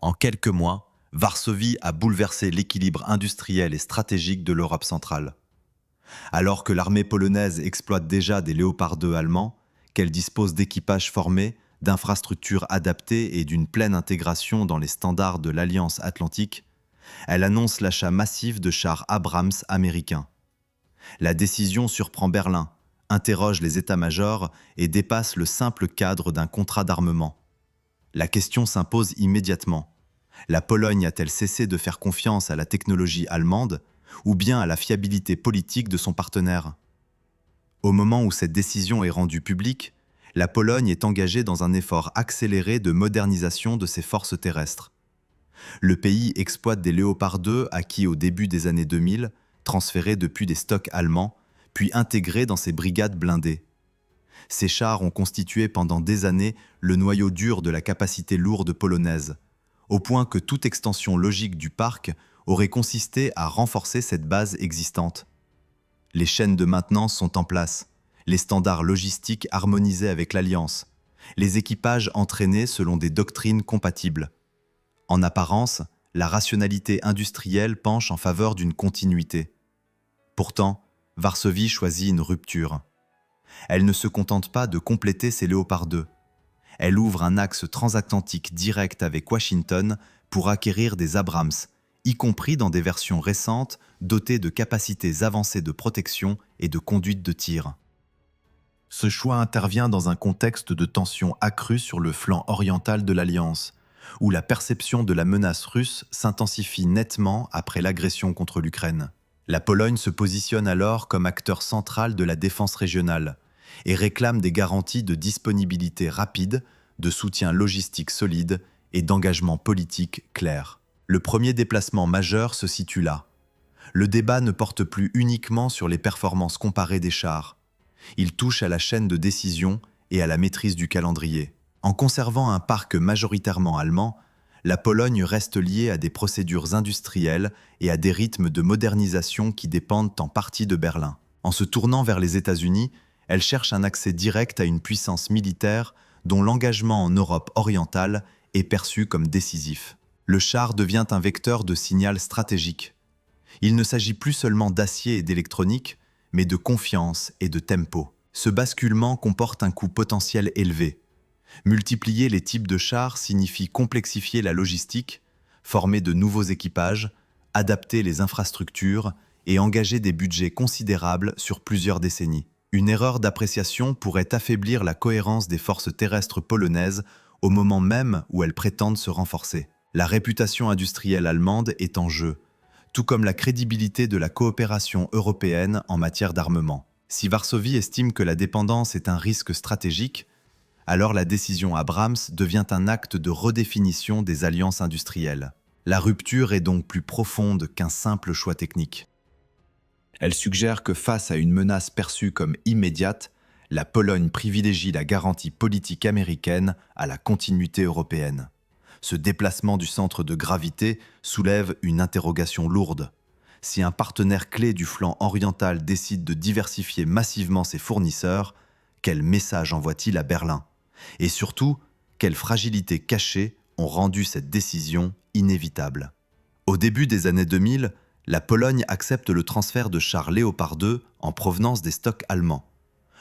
En quelques mois, Varsovie a bouleversé l'équilibre industriel et stratégique de l'Europe centrale. Alors que l'armée polonaise exploite déjà des Léopard 2 allemands, qu'elle dispose d'équipages formés, d'infrastructures adaptées et d'une pleine intégration dans les standards de l'Alliance Atlantique, elle annonce l'achat massif de chars Abrams américains. La décision surprend Berlin, interroge les états-majors et dépasse le simple cadre d'un contrat d'armement. La question s'impose immédiatement. La Pologne a-t-elle cessé de faire confiance à la technologie allemande ou bien à la fiabilité politique de son partenaire? Au moment où cette décision est rendue publique, la Pologne est engagée dans un effort accéléré de modernisation de ses forces terrestres. Le pays exploite des Léopard 2 acquis au début des années 2000, transférés depuis des stocks allemands, puis intégrés dans ses brigades blindées. Ces chars ont constitué pendant des années le noyau dur de la capacité lourde polonaise, au point que toute extension logique du parc aurait consisté à renforcer cette base existante. Les chaînes de maintenance sont en place, les standards logistiques harmonisés avec l'Alliance, les équipages entraînés selon des doctrines compatibles. En apparence, la rationalité industrielle penche en faveur d'une continuité. Pourtant, Varsovie choisit une rupture. Elle ne se contente pas de compléter ses Léopard 2. Elle ouvre un axe transatlantique direct avec Washington pour acquérir des Abrams, y compris dans des versions récentes dotées de capacités avancées de protection et de conduite de tir. Ce choix intervient dans un contexte de tension accrue sur le flanc oriental de l'Alliance, où la perception de la menace russe s'intensifie nettement après l'agression contre l'Ukraine. La Pologne se positionne alors comme acteur central de la défense régionale et réclame des garanties de disponibilité rapide, de soutien logistique solide et d'engagement politique clair. Le premier déplacement majeur se situe là. Le débat ne porte plus uniquement sur les performances comparées des chars. Il touche à la chaîne de décision et à la maîtrise du calendrier. En conservant un parc majoritairement allemand, la Pologne reste liée à des procédures industrielles et à des rythmes de modernisation qui dépendent en partie de Berlin. En se tournant vers les États-Unis, elle cherche un accès direct à une puissance militaire dont l'engagement en Europe orientale est perçu comme décisif. Le char devient un vecteur de signal stratégique. Il ne s'agit plus seulement d'acier et d'électronique, mais de confiance et de tempo. Ce basculement comporte un coût potentiel élevé. Multiplier les types de chars signifie complexifier la logistique, former de nouveaux équipages, adapter les infrastructures et engager des budgets considérables sur plusieurs décennies. Une erreur d'appréciation pourrait affaiblir la cohérence des forces terrestres polonaises au moment même où elles prétendent se renforcer. La réputation industrielle allemande est en jeu, tout comme la crédibilité de la coopération européenne en matière d'armement. Si Varsovie estime que la dépendance est un risque stratégique, alors la décision Abrams devient un acte de redéfinition des alliances industrielles. La rupture est donc plus profonde qu'un simple choix technique. Elle suggère que face à une menace perçue comme immédiate, la Pologne privilégie la garantie politique américaine à la continuité européenne. Ce déplacement du centre de gravité soulève une interrogation lourde. Si un partenaire clé du flanc oriental décide de diversifier massivement ses fournisseurs, quel message envoie-t-il à Berlin? Et surtout, quelles fragilités cachées ont rendu cette décision inévitable? Au début des années 2000, la Pologne accepte le transfert de chars Léopard 2 en provenance des stocks allemands.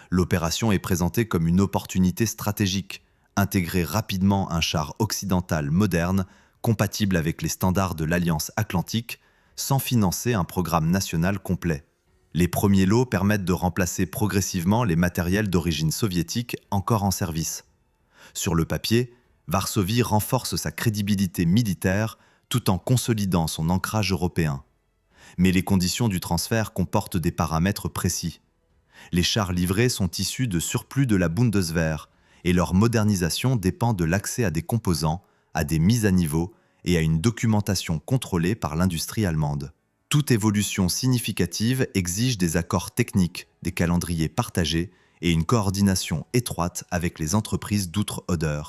L'opération est présentée comme une opportunité stratégique, intégrer rapidement un char occidental moderne, compatible avec les standards de l'Alliance Atlantique, sans financer un programme national complet. Les premiers lots permettent de remplacer progressivement les matériels d'origine soviétique encore en service. Sur le papier, Varsovie renforce sa crédibilité militaire tout en consolidant son ancrage européen. Mais les conditions du transfert comportent des paramètres précis. Les chars livrés sont issus de surplus de la Bundeswehr et leur modernisation dépend de l'accès à des composants, à des mises à niveau et à une documentation contrôlée par l'industrie allemande. Toute évolution significative exige des accords techniques, des calendriers partagés et une coordination étroite avec les entreprises d'outre-Oder.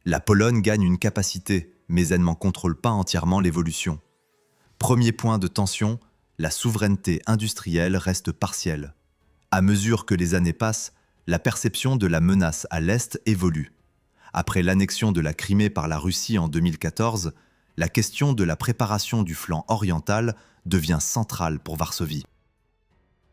La Pologne gagne une capacité, mais elle n'en contrôle pas entièrement l'évolution. Premier point de tension, la souveraineté industrielle reste partielle. À mesure que les années passent, la perception de la menace à l'Est évolue. Après l'annexion de la Crimée par la Russie en 2014, la question de la préparation du flanc oriental devient centrale pour Varsovie.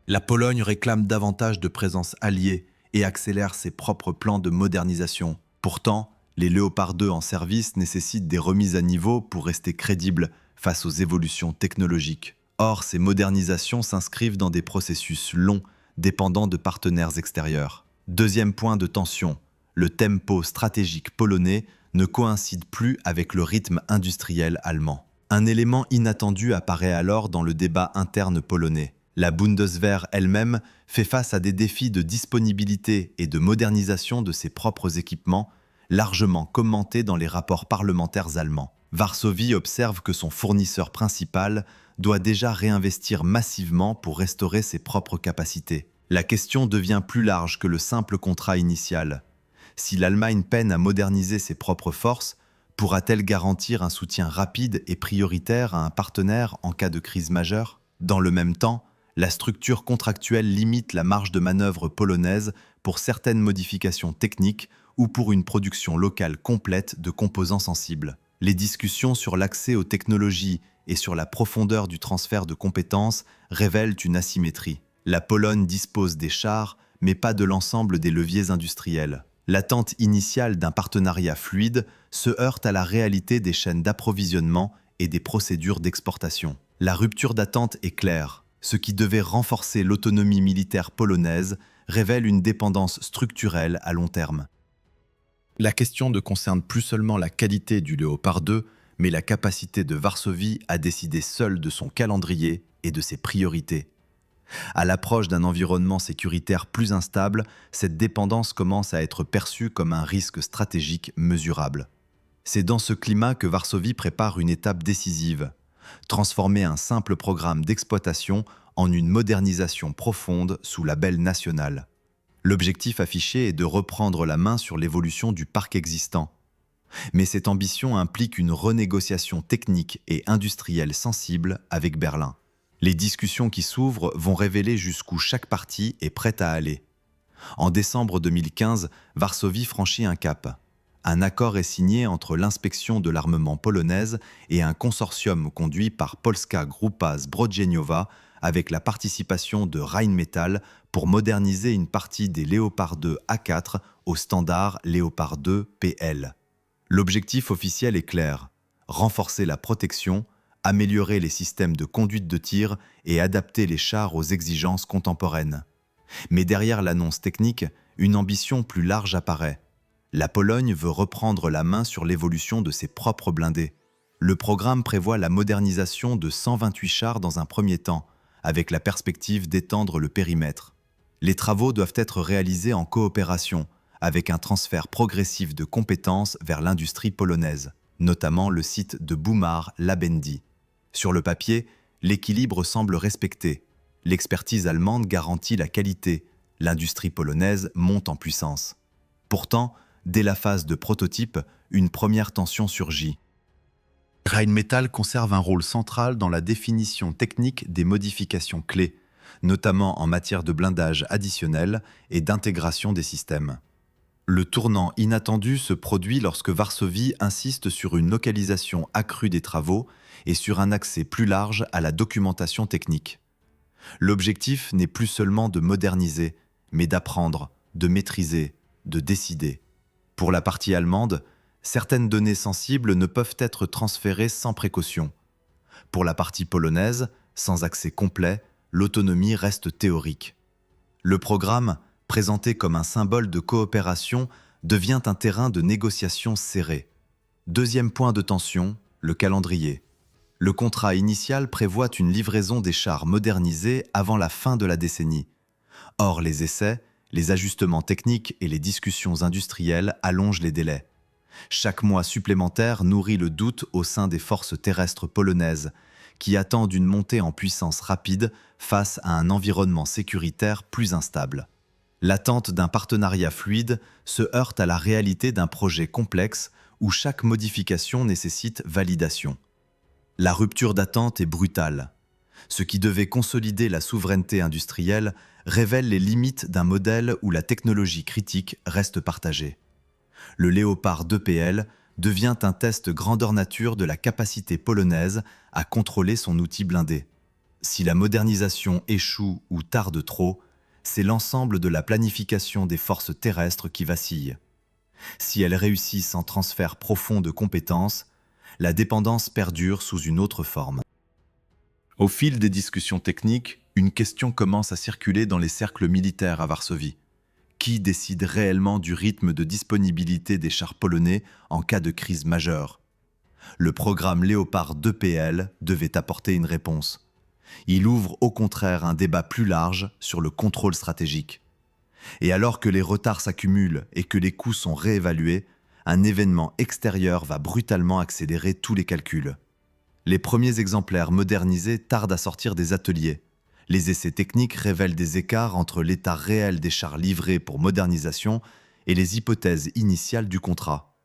La Pologne réclame davantage de présence alliée et accélère ses propres plans de modernisation. Pourtant, les Léopard 2 en service nécessitent des remises à niveau pour rester crédibles face aux évolutions technologiques. Or, ces modernisations s'inscrivent dans des processus longs, dépendant de partenaires extérieurs. Deuxième point de tension, le tempo stratégique polonais ne coïncide plus avec le rythme industriel allemand. Un élément inattendu apparaît alors dans le débat interne polonais. La Bundeswehr elle-même fait face à des défis de disponibilité et de modernisation de ses propres équipements, largement commentés dans les rapports parlementaires allemands. Varsovie observe que son fournisseur principal doit déjà réinvestir massivement pour restaurer ses propres capacités. La question devient plus large que le simple contrat initial. Si l'Allemagne peine à moderniser ses propres forces, pourra-t-elle garantir un soutien rapide et prioritaire à un partenaire en cas de crise majeure? Dans le même temps, la structure contractuelle limite la marge de manœuvre polonaise pour certaines modifications techniques ou pour une production locale complète de composants sensibles. Les discussions sur l'accès aux technologies et sur la profondeur du transfert de compétences révèlent une asymétrie. La Pologne dispose des chars, mais pas de l'ensemble des leviers industriels. L'attente initiale d'un partenariat fluide se heurte à la réalité des chaînes d'approvisionnement et des procédures d'exportation. La rupture d'attente est claire. Ce qui devait renforcer l'autonomie militaire polonaise révèle une dépendance structurelle à long terme. La question ne concerne plus seulement la qualité du Léopard 2, mais la capacité de Varsovie à décider seule de son calendrier et de ses priorités. À l'approche d'un environnement sécuritaire plus instable, cette dépendance commence à être perçue comme un risque stratégique mesurable. C'est dans ce climat que Varsovie prépare une étape décisive, transformer un simple programme d'exploitation en une modernisation profonde sous label national. L'objectif affiché est de reprendre la main sur l'évolution du parc existant. Mais cette ambition implique une renégociation technique et industrielle sensible avec Berlin. Les discussions qui s'ouvrent vont révéler jusqu'où chaque partie est prête à aller. En décembre 2015, Varsovie franchit un cap. Un accord est signé entre l'inspection de l'armement polonaise et un consortium conduit par Polska Grupa Zbrojeniowa avec la participation de Rheinmetall pour moderniser une partie des Léopard 2 A4 au standard Léopard 2 PL. L'objectif officiel est clair, renforcer la protection, améliorer les systèmes de conduite de tir et adapter les chars aux exigences contemporaines. Mais derrière l'annonce technique, une ambition plus large apparaît. La Pologne veut reprendre la main sur l'évolution de ses propres blindés. Le programme prévoit la modernisation de 128 chars dans un premier temps, avec la perspective d'étendre le périmètre. Les travaux doivent être réalisés en coopération, avec un transfert progressif de compétences vers l'industrie polonaise, notamment le site de Boumar-Labendy. Sur le papier, l'équilibre semble respecté. L'expertise allemande garantit la qualité, l'industrie polonaise monte en puissance. Pourtant, dès la phase de prototype, une première tension surgit. Rheinmetall conserve un rôle central dans la définition technique des modifications clés, notamment en matière de blindage additionnel et d'intégration des systèmes. Le tournant inattendu se produit lorsque Varsovie insiste sur une localisation accrue des travaux et sur un accès plus large à la documentation technique. L'objectif n'est plus seulement de moderniser, mais d'apprendre, de maîtriser, de décider. Pour la partie allemande, certaines données sensibles ne peuvent être transférées sans précaution. Pour la partie polonaise, sans accès complet, l'autonomie reste théorique. Le programme, présenté comme un symbole de coopération, devient un terrain de négociation serré. Deuxième point de tension, le calendrier. Le contrat initial prévoit une livraison des chars modernisés avant la fin de la décennie. Or, les essais, les ajustements techniques et les discussions industrielles allongent les délais. Chaque mois supplémentaire nourrit le doute au sein des forces terrestres polonaises, qui attendent une montée en puissance rapide face à un environnement sécuritaire plus instable. L'attente d'un partenariat fluide se heurte à la réalité d'un projet complexe où chaque modification nécessite validation. La rupture d'attente est brutale. Ce qui devait consolider la souveraineté industrielle révèle les limites d'un modèle où la technologie critique reste partagée. Le Léopard 2 PL devient un test grandeur nature de la capacité polonaise à contrôler son outil blindé. Si la modernisation échoue ou tarde trop, c'est l'ensemble de la planification des forces terrestres qui vacille. Si elle réussit sans transfert profond de compétences, la dépendance perdure sous une autre forme. Au fil des discussions techniques, une question commence à circuler dans les cercles militaires à Varsovie. Qui décide réellement du rythme de disponibilité des chars polonais en cas de crise majeure? Le programme Léopard 2PL devait apporter une réponse. Il ouvre au contraire un débat plus large sur le contrôle stratégique. Et alors que les retards s'accumulent et que les coûts sont réévalués, un événement extérieur va brutalement accélérer tous les calculs. Les premiers exemplaires modernisés tardent à sortir des ateliers. Les essais techniques révèlent des écarts entre l'état réel des chars livrés pour modernisation et les hypothèses initiales du contrat.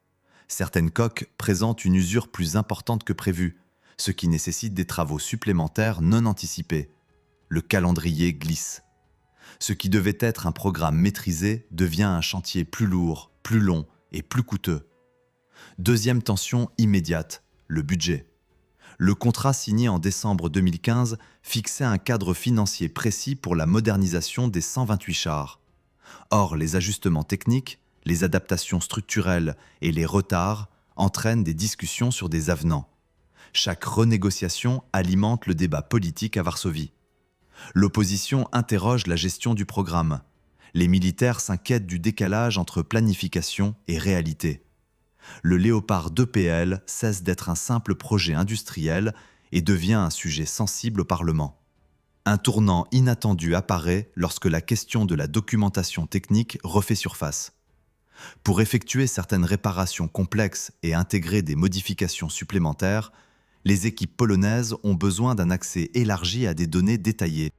Certaines coques présentent une usure plus importante que prévu, ce qui nécessite des travaux supplémentaires non anticipés. Le calendrier glisse. Ce qui devait être un programme maîtrisé devient un chantier plus lourd, plus long et plus coûteux. Deuxième tension immédiate, le budget. Le contrat signé en décembre 2015 fixait un cadre financier précis pour la modernisation des 128 chars. Or, les ajustements techniques, les adaptations structurelles et les retards entraînent des discussions sur des avenants. Chaque renégociation alimente le débat politique à Varsovie. L'opposition interroge la gestion du programme. Les militaires s'inquiètent du décalage entre planification et réalité. Le Léopard 2PL cesse d'être un simple projet industriel et devient un sujet sensible au Parlement. Un tournant inattendu apparaît lorsque la question de la documentation technique refait surface. Pour effectuer certaines réparations complexes et intégrer des modifications supplémentaires, les équipes polonaises ont besoin d'un accès élargi à des données détaillées.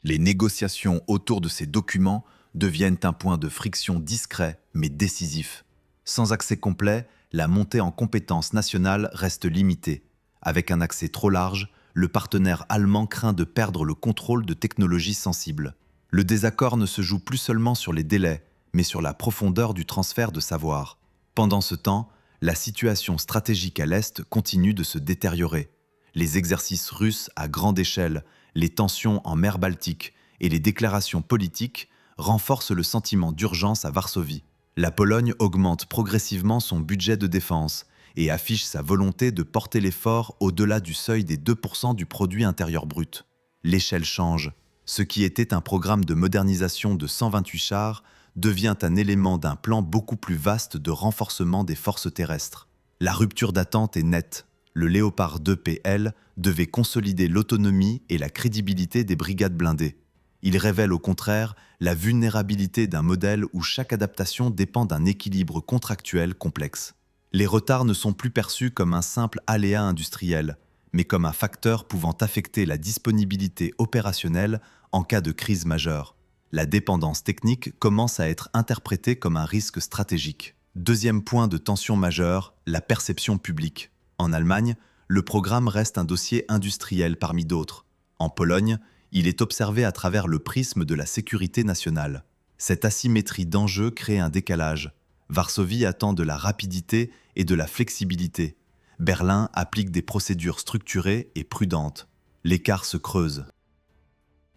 Les négociations autour de ces documents deviennent un point de friction discret mais décisif. Sans accès complet, la montée en compétences nationales reste limitée. Avec un accès trop large, le partenaire allemand craint de perdre le contrôle de technologies sensibles. Le désaccord ne se joue plus seulement sur les délais, mais sur la profondeur du transfert de savoir. Pendant ce temps, la situation stratégique à l'Est continue de se détériorer. Les exercices russes à grande échelle, les tensions en mer Baltique et les déclarations politiques renforcent le sentiment d'urgence à Varsovie. La Pologne augmente progressivement son budget de défense et affiche sa volonté de porter l'effort au-delà du seuil des 2% du produit intérieur brut. L'échelle change. Ce qui était un programme de modernisation de 128 chars devient un élément d'un plan beaucoup plus vaste de renforcement des forces terrestres. La rupture d'attente est nette. Le Léopard 2PL devait consolider l'autonomie et la crédibilité des brigades blindées. Il révèle au contraire la vulnérabilité d'un modèle où chaque adaptation dépend d'un équilibre contractuel complexe. Les retards ne sont plus perçus comme un simple aléa industriel, mais comme un facteur pouvant affecter la disponibilité opérationnelle en cas de crise majeure. La dépendance technique commence à être interprétée comme un risque stratégique. Deuxième point de tension majeure, la perception publique. En Allemagne, le programme reste un dossier industriel parmi d'autres. En Pologne, il est observé à travers le prisme de la sécurité nationale. Cette asymétrie d'enjeux crée un décalage. Varsovie attend de la rapidité et de la flexibilité. Berlin applique des procédures structurées et prudentes. L'écart se creuse.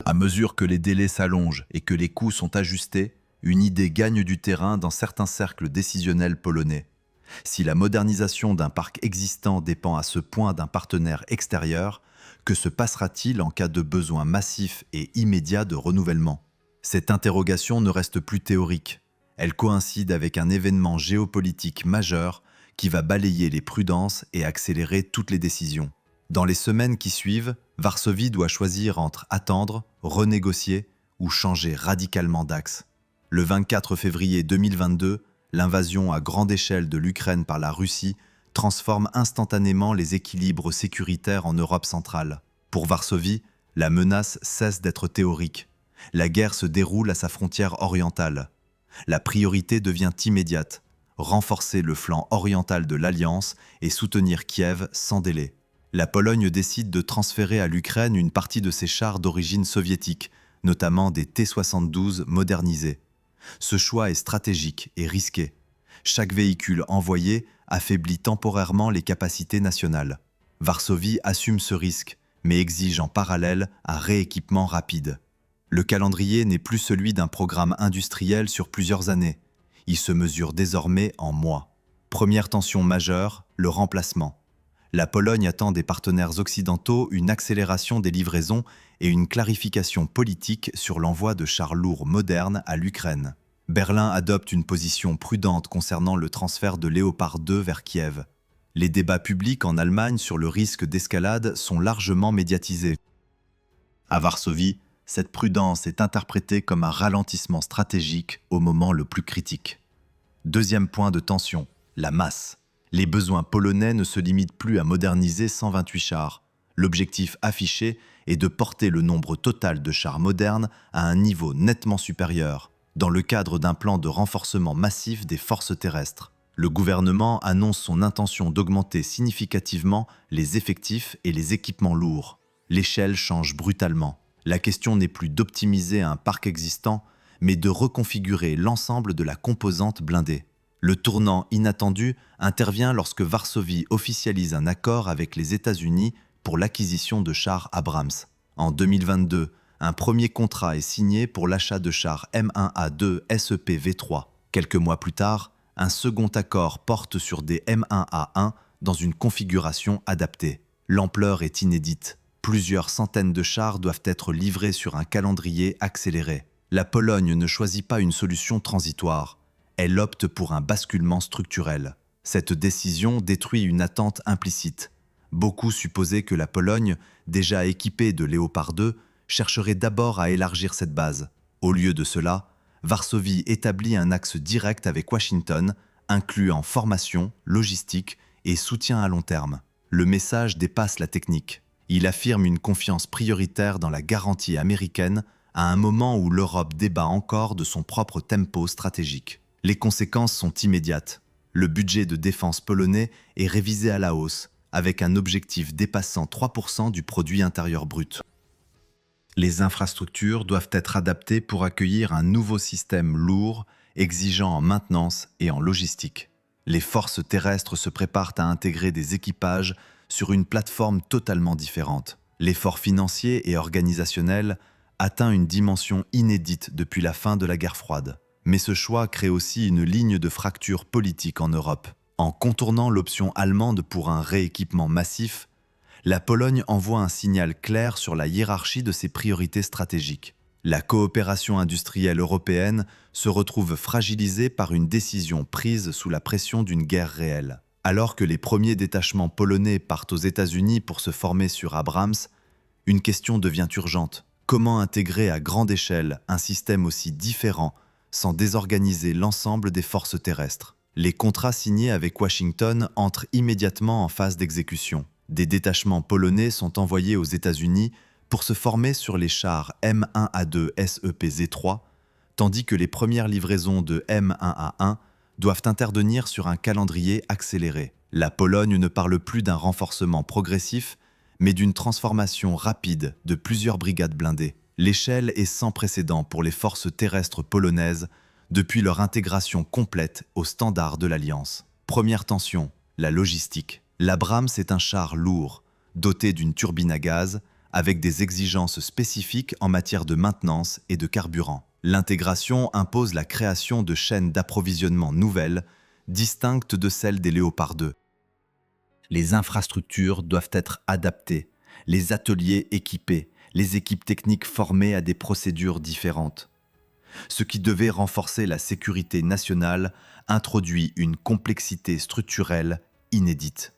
À mesure que les délais s'allongent et que les coûts sont ajustés, une idée gagne du terrain dans certains cercles décisionnels polonais. Si la modernisation d'un parc existant dépend à ce point d'un partenaire extérieur, que se passera-t-il en cas de besoin massif et immédiat de renouvellement? Cette interrogation ne reste plus théorique. Elle coïncide avec un événement géopolitique majeur qui va balayer les prudences et accélérer toutes les décisions. Dans les semaines qui suivent, Varsovie doit choisir entre attendre, renégocier ou changer radicalement d'axe. Le 24 février 2022, l'invasion à grande échelle de l'Ukraine par la Russie transforme instantanément les équilibres sécuritaires en Europe centrale. Pour Varsovie, la menace cesse d'être théorique. La guerre se déroule à sa frontière orientale. La priorité devient immédiate, renforcer le flanc oriental de l'Alliance et soutenir Kiev sans délai. La Pologne décide de transférer à l'Ukraine une partie de ses chars d'origine soviétique, notamment des T-72 modernisés. Ce choix est stratégique et risqué. Chaque véhicule envoyé affaiblit temporairement les capacités nationales. Varsovie assume ce risque, mais exige en parallèle un rééquipement rapide. Le calendrier n'est plus celui d'un programme industriel sur plusieurs années. Il se mesure désormais en mois. Première tension majeure, le remplacement. La Pologne attend des partenaires occidentaux une accélération des livraisons et une clarification politique sur l'envoi de chars lourds modernes à l'Ukraine. Berlin adopte une position prudente concernant le transfert de Léopard 2 vers Kiev. Les débats publics en Allemagne sur le risque d'escalade sont largement médiatisés. À Varsovie, cette prudence est interprétée comme un ralentissement stratégique au moment le plus critique. Deuxième point de tension, la masse. Les besoins polonais ne se limitent plus à moderniser 128 chars. L'objectif affiché est de porter le nombre total de chars modernes à un niveau nettement supérieur, dans le cadre d'un plan de renforcement massif des forces terrestres. Le gouvernement annonce son intention d'augmenter significativement les effectifs et les équipements lourds. L'échelle change brutalement. La question n'est plus d'optimiser un parc existant, mais de reconfigurer l'ensemble de la composante blindée. Le tournant inattendu intervient lorsque Varsovie officialise un accord avec les États-Unis pour l'acquisition de chars Abrams. En 2022, un premier contrat est signé pour l'achat de chars M1A2 SEP-V3. Quelques mois plus tard, un second accord porte sur des M1A1 dans une configuration adaptée. L'ampleur est inédite. Plusieurs centaines de chars doivent être livrés sur un calendrier accéléré. La Pologne ne choisit pas une solution transitoire. Elle opte pour un basculement structurel. Cette décision détruit une attente implicite. Beaucoup supposaient que la Pologne, déjà équipée de Léopard 2, chercherait d'abord à élargir cette base. Au lieu de cela, Varsovie établit un axe direct avec Washington, incluant formation, logistique et soutien à long terme. Le message dépasse la technique. Il affirme une confiance prioritaire dans la garantie américaine à un moment où l'Europe débat encore de son propre tempo stratégique. Les conséquences sont immédiates. Le budget de défense polonais est révisé à la hausse, avec un objectif dépassant 3% du produit intérieur brut. Les infrastructures doivent être adaptées pour accueillir un nouveau système lourd, exigeant en maintenance et en logistique. Les forces terrestres se préparent à intégrer des équipages sur une plateforme totalement différente. L'effort financier et organisationnel atteint une dimension inédite depuis la fin de la guerre froide. Mais ce choix crée aussi une ligne de fracture politique en Europe. En contournant l'option allemande pour un rééquipement massif, la Pologne envoie un signal clair sur la hiérarchie de ses priorités stratégiques. La coopération industrielle européenne se retrouve fragilisée par une décision prise sous la pression d'une guerre réelle. Alors que les premiers détachements polonais partent aux États-Unis pour se former sur Abrams, une question devient urgente. Comment intégrer à grande échelle un système aussi différent sans désorganiser l'ensemble des forces terrestres? Les contrats signés avec Washington entrent immédiatement en phase d'exécution. Des détachements polonais sont envoyés aux États-Unis pour se former sur les chars M1A2 SEP-Z3, tandis que les premières livraisons de M1A1 doivent intervenir sur un calendrier accéléré. La Pologne ne parle plus d'un renforcement progressif, mais d'une transformation rapide de plusieurs brigades blindées. L'échelle est sans précédent pour les forces terrestres polonaises depuis leur intégration complète aux standards de l'Alliance. Première tension, la logistique. L'Abrams est un char lourd, doté d'une turbine à gaz, avec des exigences spécifiques en matière de maintenance et de carburant. L'intégration impose la création de chaînes d'approvisionnement nouvelles, distinctes de celles des Léopard 2. Les infrastructures doivent être adaptées, les ateliers équipés, les équipes techniques formées à des procédures différentes. Ce qui devait renforcer la sécurité nationale introduit une complexité structurelle inédite.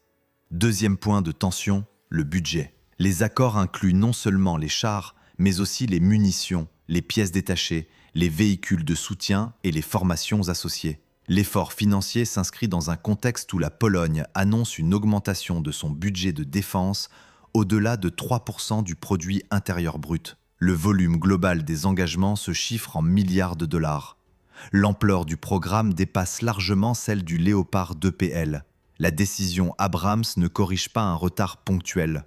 Deuxième point de tension, le budget. Les accords incluent non seulement les chars, mais aussi les munitions, les pièces détachées, les véhicules de soutien et les formations associées. L'effort financier s'inscrit dans un contexte où la Pologne annonce une augmentation de son budget de défense au-delà de 3% du produit intérieur brut. Le volume global des engagements se chiffre en milliards de dollars. L'ampleur du programme dépasse largement celle du Léopard 2PL. La décision Abrams ne corrige pas un retard ponctuel.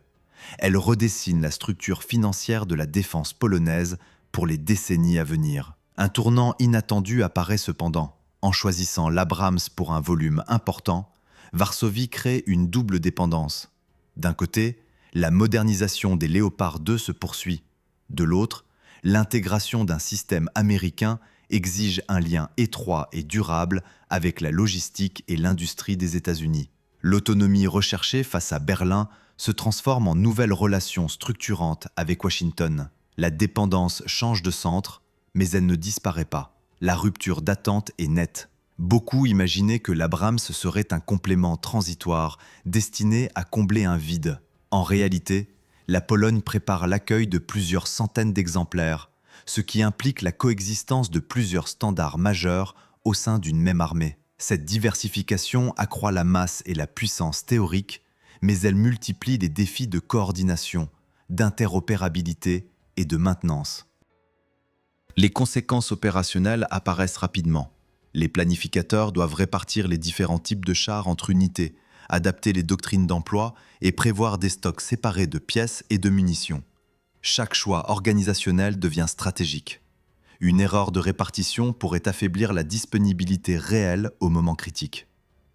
Elle redessine la structure financière de la défense polonaise pour les décennies à venir. Un tournant inattendu apparaît cependant. En choisissant l'Abrams pour un volume important, Varsovie crée une double dépendance. D'un côté, la modernisation des Léopard 2 se poursuit. De l'autre, l'intégration d'un système américain exige un lien étroit et durable avec la logistique et l'industrie des États-Unis. L'autonomie recherchée face à Berlin se transforme en nouvelles relations structurantes avec Washington. La dépendance change de centre, mais elle ne disparaît pas. La rupture d'attente est nette. Beaucoup imaginaient que l'Abrams serait un complément transitoire destiné à combler un vide. En réalité, la Pologne prépare l'accueil de plusieurs centaines d'exemplaires, ce qui implique la coexistence de plusieurs standards majeurs au sein d'une même armée. Cette diversification accroît la masse et la puissance théorique, mais elle multiplie les défis de coordination, d'interopérabilité et de maintenance. Les conséquences opérationnelles apparaissent rapidement. Les planificateurs doivent répartir les différents types de chars entre unités, adapter les doctrines d'emploi et prévoir des stocks séparés de pièces et de munitions. Chaque choix organisationnel devient stratégique. Une erreur de répartition pourrait affaiblir la disponibilité réelle au moment critique.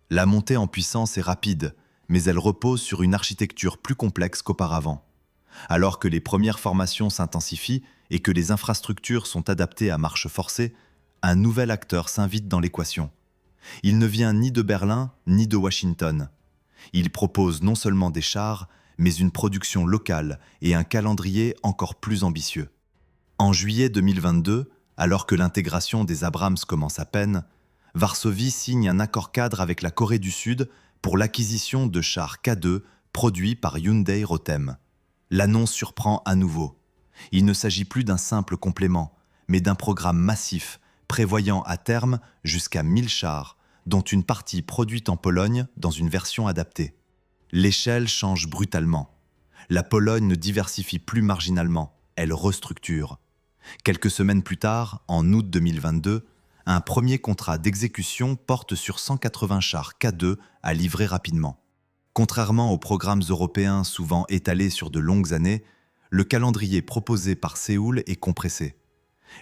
La montée en puissance est rapide, mais elle repose sur une architecture plus complexe qu'auparavant. Alors que les premières formations s'intensifient et que les infrastructures sont adaptées à marche forcée, un nouvel acteur s'invite dans l'équation. Il ne vient ni de Berlin ni de Washington. Il propose non seulement des chars, mais une production locale et un calendrier encore plus ambitieux. En juillet 2022, alors que l'intégration des Abrams commence à peine, Varsovie signe un accord-cadre avec la Corée du Sud pour l'acquisition de chars K2 produits par Hyundai Rotem. L'annonce surprend à nouveau. Il ne s'agit plus d'un simple complément, mais d'un programme massif prévoyant à terme jusqu'à 1000 chars, dont une partie produite en Pologne dans une version adaptée. L'échelle change brutalement. La Pologne ne diversifie plus marginalement, elle restructure. Quelques semaines plus tard, en août 2022, un premier contrat d'exécution porte sur 180 chars K2 à livrer rapidement. Contrairement aux programmes européens souvent étalés sur de longues années, le calendrier proposé par Séoul est compressé.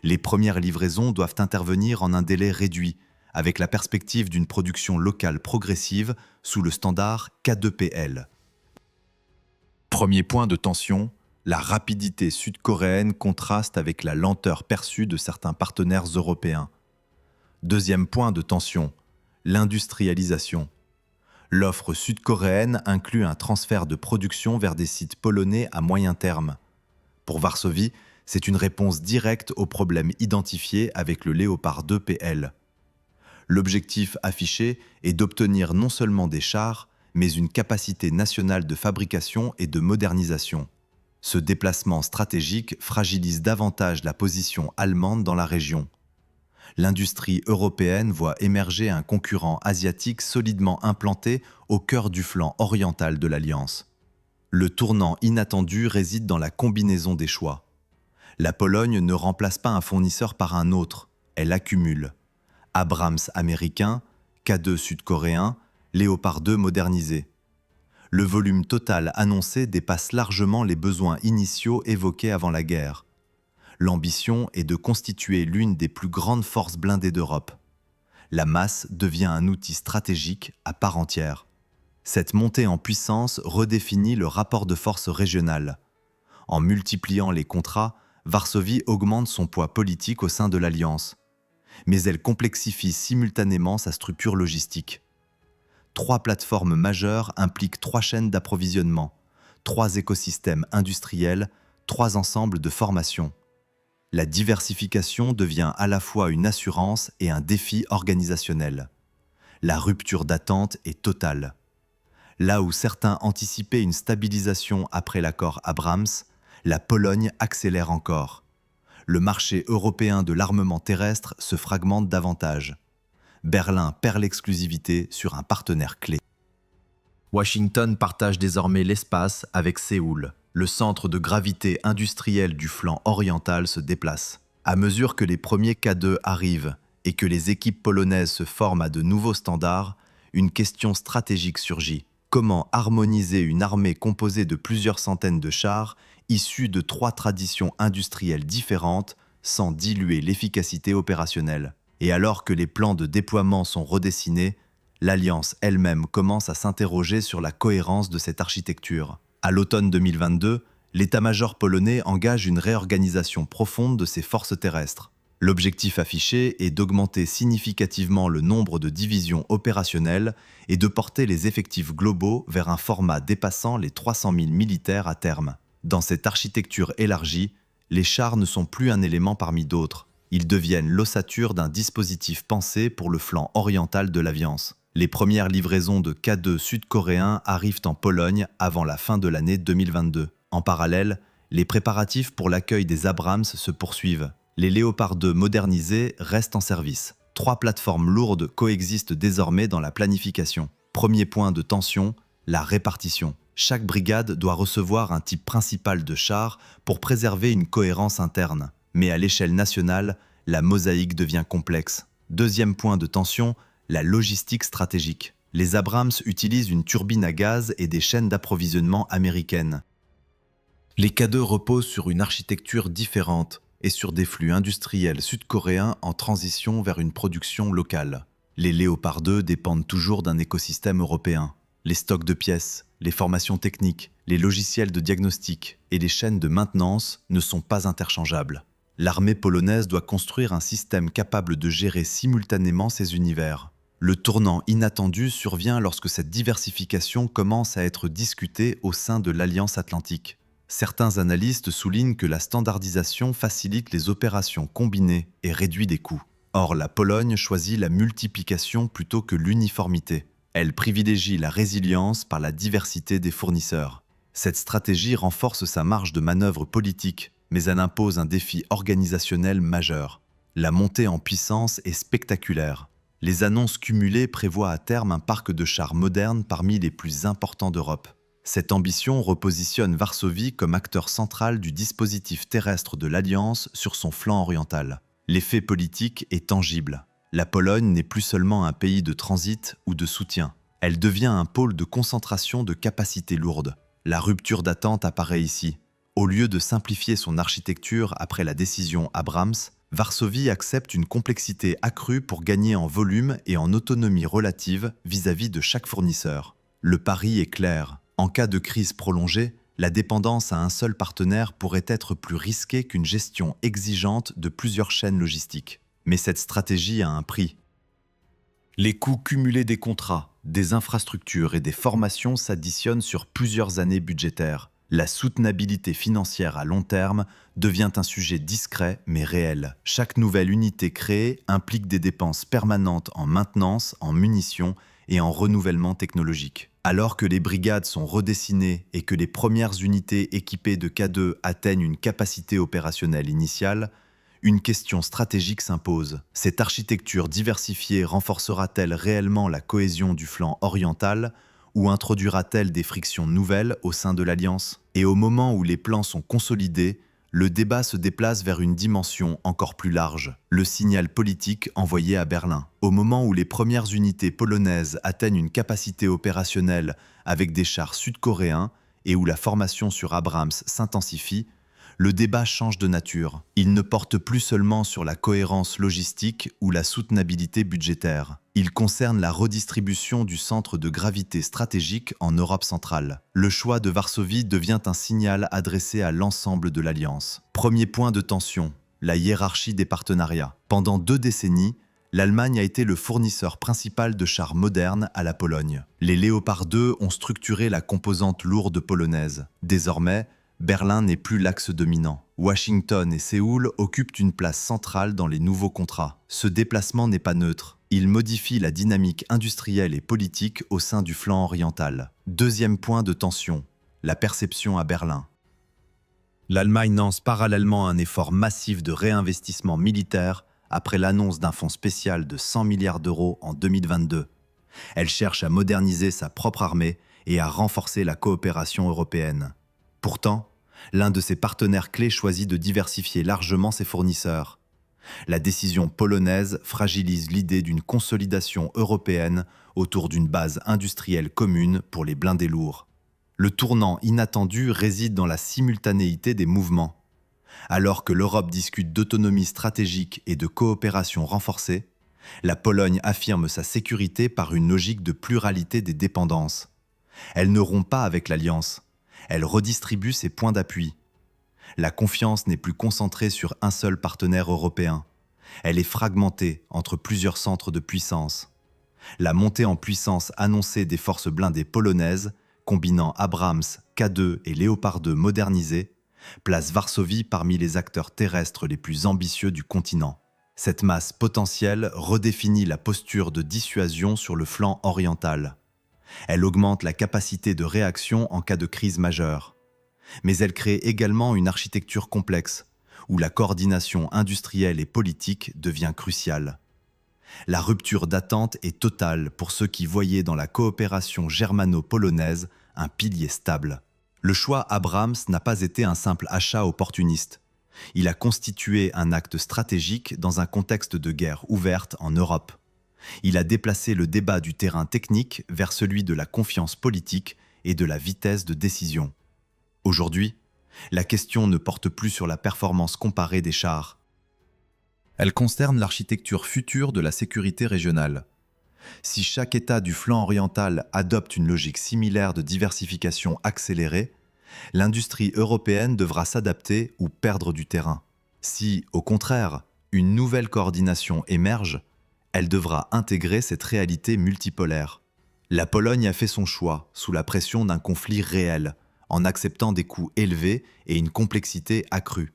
Les premières livraisons doivent intervenir en un délai réduit, avec la perspective d'une production locale progressive sous le standard K2PL. Premier point de tension, la rapidité sud-coréenne contraste avec la lenteur perçue de certains partenaires européens. Deuxième point de tension, l'industrialisation. L'offre sud-coréenne inclut un transfert de production vers des sites polonais à moyen terme. Pour Varsovie, c'est une réponse directe aux problèmes identifiés avec le Léopard 2 PL. L'objectif affiché est d'obtenir non seulement des chars, mais une capacité nationale de fabrication et de modernisation. Ce déplacement stratégique fragilise davantage la position allemande dans la région. L'industrie européenne voit émerger un concurrent asiatique solidement implanté au cœur du flanc oriental de l'Alliance. Le tournant inattendu réside dans la combinaison des choix. La Pologne ne remplace pas un fournisseur par un autre, elle accumule. Abrams américain, K2 sud-coréen, Léopard 2 modernisé. Le volume total annoncé dépasse largement les besoins initiaux évoqués avant la guerre. L'ambition est de constituer l'une des plus grandes forces blindées d'Europe. La masse devient un outil stratégique à part entière. Cette montée en puissance redéfinit le rapport de force régional. En multipliant les contrats, Varsovie augmente son poids politique au sein de l'Alliance. Mais elle complexifie simultanément sa structure logistique. 3 plateformes majeures impliquent 3 chaînes d'approvisionnement, 3 écosystèmes industriels, 3 ensembles de formation. La diversification devient à la fois une assurance et un défi organisationnel. La rupture d'attente est totale. Là où certains anticipaient une stabilisation après l'accord Abrams, la Pologne accélère encore. Le marché européen de l'armement terrestre se fragmente davantage. Berlin perd l'exclusivité sur un partenaire clé. Washington partage désormais l'espace avec Séoul. Le centre de gravité industriel du flanc oriental se déplace. À mesure que les premiers K2 arrivent et que les équipes polonaises se forment à de nouveaux standards, une question stratégique surgit. Comment harmoniser une armée composée de plusieurs centaines de chars, issus de 3 traditions industrielles différentes, sans diluer l'efficacité opérationnelle? Et alors que les plans de déploiement sont redessinés, l'Alliance elle-même commence à s'interroger sur la cohérence de cette architecture. À l'automne 2022, l'état-major polonais engage une réorganisation profonde de ses forces terrestres. L'objectif affiché est d'augmenter significativement le nombre de divisions opérationnelles et de porter les effectifs globaux vers un format dépassant les 300 000 militaires à terme. Dans cette architecture élargie, les chars ne sont plus un élément parmi d'autres. Ils deviennent l'ossature d'un dispositif pensé pour le flanc oriental de l'Alliance. Les premières livraisons de K2 sud-coréens arrivent en Pologne avant la fin de l'année 2022. En parallèle, les préparatifs pour l'accueil des Abrams se poursuivent. Les Léopard 2 modernisés restent en service. 3 plateformes lourdes coexistent désormais dans la planification. Premier point de tension, la répartition. Chaque brigade doit recevoir un type principal de char pour préserver une cohérence interne. Mais à l'échelle nationale, la mosaïque devient complexe. Deuxième point de tension, la logistique stratégique. Les Abrams utilisent une turbine à gaz et des chaînes d'approvisionnement américaines. Les K2 reposent sur une architecture différente et sur des flux industriels sud-coréens en transition vers une production locale. Les Léopard 2 dépendent toujours d'un écosystème européen. Les stocks de pièces, les formations techniques, les logiciels de diagnostic et les chaînes de maintenance ne sont pas interchangeables. L'armée polonaise doit construire un système capable de gérer simultanément ces univers. Le tournant inattendu survient lorsque cette diversification commence à être discutée au sein de l'Alliance Atlantique. Certains analystes soulignent que la standardisation facilite les opérations combinées et réduit des coûts. Or, la Pologne choisit la multiplication plutôt que l'uniformité. Elle privilégie la résilience par la diversité des fournisseurs. Cette stratégie renforce sa marge de manœuvre politique, mais elle impose un défi organisationnel majeur. La montée en puissance est spectaculaire. Les annonces cumulées prévoient à terme un parc de chars modernes parmi les plus importants d'Europe. Cette ambition repositionne Varsovie comme acteur central du dispositif terrestre de l'Alliance sur son flanc oriental. L'effet politique est tangible. La Pologne n'est plus seulement un pays de transit ou de soutien. Elle devient un pôle de concentration de capacités lourdes. La rupture d'attente apparaît ici. Au lieu de simplifier son architecture après la décision Abrams, Varsovie accepte une complexité accrue pour gagner en volume et en autonomie relative vis-à-vis de chaque fournisseur. Le pari est clair. En cas de crise prolongée, la dépendance à un seul partenaire pourrait être plus risquée qu'une gestion exigeante de plusieurs chaînes logistiques. Mais cette stratégie a un prix. Les coûts cumulés des contrats, des infrastructures et des formations s'additionnent sur plusieurs années budgétaires. La soutenabilité financière à long terme devient un sujet discret mais réel. Chaque nouvelle unité créée implique des dépenses permanentes en maintenance, en munitions et en renouvellement technologique. Alors que les brigades sont redessinées et que les premières unités équipées de K2 atteignent une capacité opérationnelle initiale, une question stratégique s'impose. Cette architecture diversifiée renforcera-t-elle réellement la cohésion du flanc oriental ou introduira-t-elle des frictions nouvelles au sein de l'Alliance? Et au moment où les plans sont consolidés, le débat se déplace vers une dimension encore plus large, le signal politique envoyé à Berlin. Au moment où les premières unités polonaises atteignent une capacité opérationnelle avec des chars sud-coréens et où la formation sur Abrams s'intensifie, le débat change de nature. Il ne porte plus seulement sur la cohérence logistique ou la soutenabilité budgétaire. Il concerne la redistribution du centre de gravité stratégique en Europe centrale. Le choix de Varsovie devient un signal adressé à l'ensemble de l'Alliance. Premier point de tension, la hiérarchie des partenariats. Pendant 2 décennies, l'Allemagne a été le fournisseur principal de chars modernes à la Pologne. Les Léopard 2 ont structuré la composante lourde polonaise. Désormais, Berlin n'est plus l'axe dominant. Washington et Séoul occupent une place centrale dans les nouveaux contrats. Ce déplacement n'est pas neutre. Il modifie la dynamique industrielle et politique au sein du flanc oriental. Deuxième point de tension, la perception à Berlin. L'Allemagne lance parallèlement un effort massif de réinvestissement militaire après l'annonce d'un fonds spécial de 100 milliards d'euros en 2022. Elle cherche à moderniser sa propre armée et à renforcer la coopération européenne. Pourtant, l'un de ses partenaires clés choisit de diversifier largement ses fournisseurs. La décision polonaise fragilise l'idée d'une consolidation européenne autour d'une base industrielle commune pour les blindés lourds. Le tournant inattendu réside dans la simultanéité des mouvements. Alors que l'Europe discute d'autonomie stratégique et de coopération renforcée, La Pologne affirme sa sécurité par une logique de pluralité des dépendances. Elle ne rompt pas avec l'Alliance, elle redistribue ses points d'appui. La confiance n'est plus concentrée sur un seul partenaire européen. Elle est fragmentée entre plusieurs centres de puissance. La montée en puissance annoncée des forces blindées polonaises, combinant Abrams, K2 et Léopard 2 modernisés, place Varsovie parmi les acteurs terrestres les plus ambitieux du continent. Cette masse potentielle redéfinit la posture de dissuasion sur le flanc oriental. Elle augmente la capacité de réaction en cas de crise majeure. Mais elle crée également une architecture complexe, où la coordination industrielle et politique devient cruciale. La rupture d'attente est totale pour ceux qui voyaient dans la coopération germano-polonaise un pilier stable. Le choix Abrams n'a pas été un simple achat opportuniste. Il a constitué un acte stratégique dans un contexte de guerre ouverte en Europe. Il a déplacé le débat du terrain technique vers celui de la confiance politique et de la vitesse de décision. Aujourd'hui, la question ne porte plus sur la performance comparée des chars. Elle concerne l'architecture future de la sécurité régionale. Si chaque État du flanc oriental adopte une logique similaire de diversification accélérée, l'industrie européenne devra s'adapter ou perdre du terrain. Si, au contraire, une nouvelle coordination émerge, elle devra intégrer cette réalité multipolaire. La Pologne a fait son choix sous la pression d'un conflit réel, en acceptant des coûts élevés et une complexité accrue.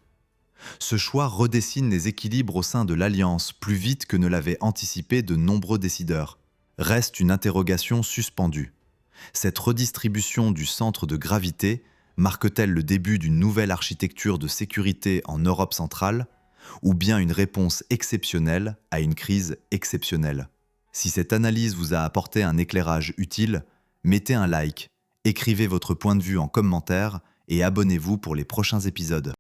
Ce choix redessine les équilibres au sein de l'Alliance plus vite que ne l'avaient anticipé de nombreux décideurs. Reste une interrogation suspendue. Cette redistribution du centre de gravité marque-t-elle le début d'une nouvelle architecture de sécurité en Europe centrale, ou bien une réponse exceptionnelle à une crise exceptionnelle? Si cette analyse vous a apporté un éclairage utile, mettez un like, écrivez votre point de vue en commentaire et abonnez-vous pour les prochains épisodes.